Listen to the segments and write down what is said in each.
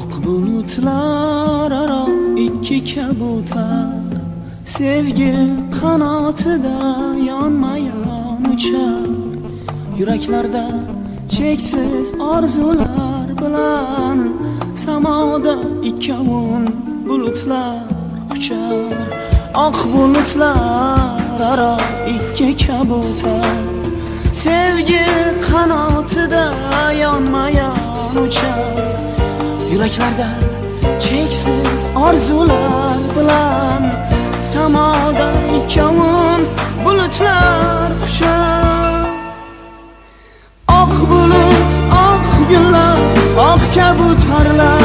Oq bulutlar aro ikki kabutar, sevgi qanotida yonma-yon uchar. Yuraklarda cheksiz orzular bilan samoda ikkovun bulutlar uchar. Oq bulutlar aro ikki kabutar, sevgi qanotida yonma-yon uchar. Yuraklarda cheksiz orzular bilan samoda ikkovun bulutlar uchar. Oq bulut, oq gullar, oq kabutarlar,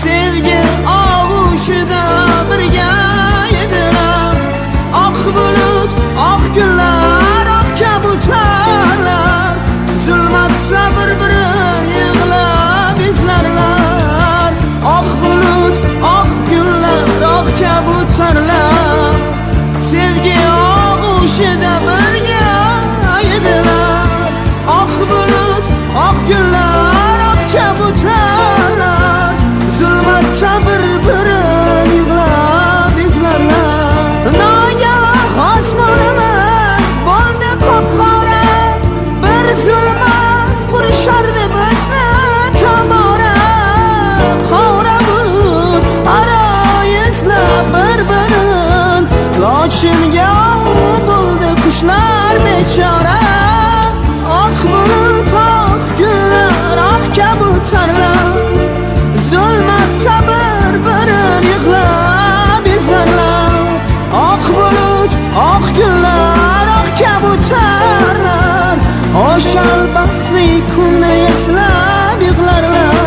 sevgi og'ushida birga edilar. Oq bulut, oq gullar, oq kabutarlar, zulmatda bir-birin yig'lab izlarlar. Oq bulut, oq gullar, oq kabutarlar, sevgi og'ushida birga edilar. Oq bulut, oq gullar, oq kabutarlar, zulmatda bir-birin yig'lab izlarlar. Nogoh osmonimiz bo'ldi qop-qora, bir zulmat qurishardi bizni tomora. Qora bulut aro izlab bir-birin, lochinga bo'ldi qushlar bechora. Oq bulut, oq gullar, oq kabutarlar, zulmatda bir-birin yig'lab izlarlar. Oq bulut, oq gullar, oq kabutarlar, o'sha baxtli kunni eslab yig'larlar.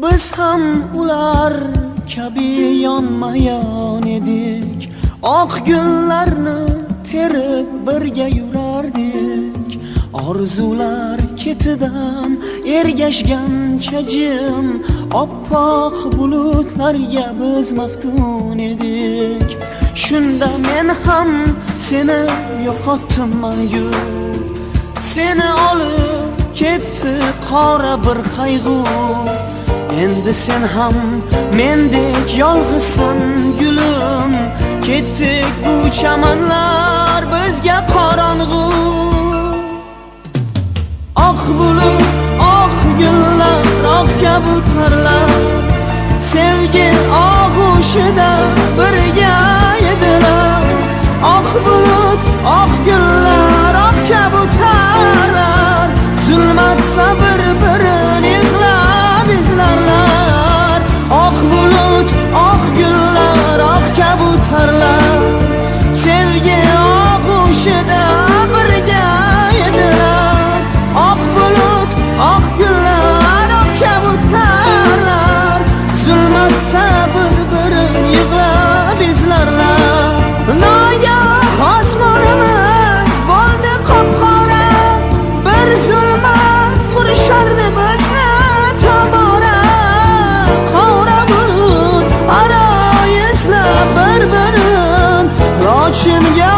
Biz ham ular kabi yonma-yon edik, oq gullarni terib birga yurardik. Orzular ketidan ergashgancha jim, oppoq bulutlarga biz maftun edik. Shunda men ham seni yo'qotdim mangu, seni olib ketdi qora bir qayg'u. Endi sen ham mendek yolg'izsan gulim, ketdik bu chamanlar bizga qorong'u. Oq bulut, oq gullar, oq kabutarlar, sevgi og'ushida birga edilar. Oq bulut, oq gullar, oq kabutarlar, zulmatda bir-birin yig'lab izlarlar. Oq bulut, oq gullar, oq kabutarlar, sevgi og'ushida birga edilar. Oq bulut, oq gullar, oq kabutarlar, zulmatda bir-birin yig'lab izlarlar. Nogoh osmonimiz bo'ldi qop-qora, bir zulmat qurishardi bizni tomora. Qora bulut aro izlab bir-birin, lochinga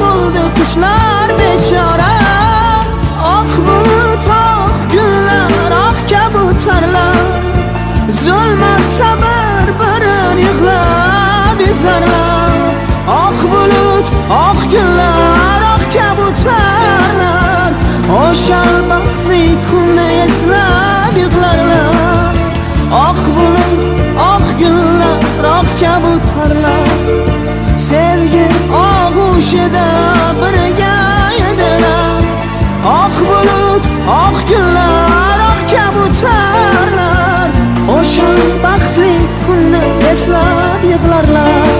bo'ldi qushlar bechora. Oq bulut, oq gullar, oq kabutarlar, zulmatda bir-birin yig'lab izlarlar. Oq bulut, oq gullar, oq kabutarlar, o'sha baxtli kunni eslab yig'larlar. Oq bulut, oq gullar, oq kabutarlar, sevgi og'ushida birga edilar. Oq bulut, oq gullar, oq kabutarlar, o'sha baxtli kunni eslab yig'larlar.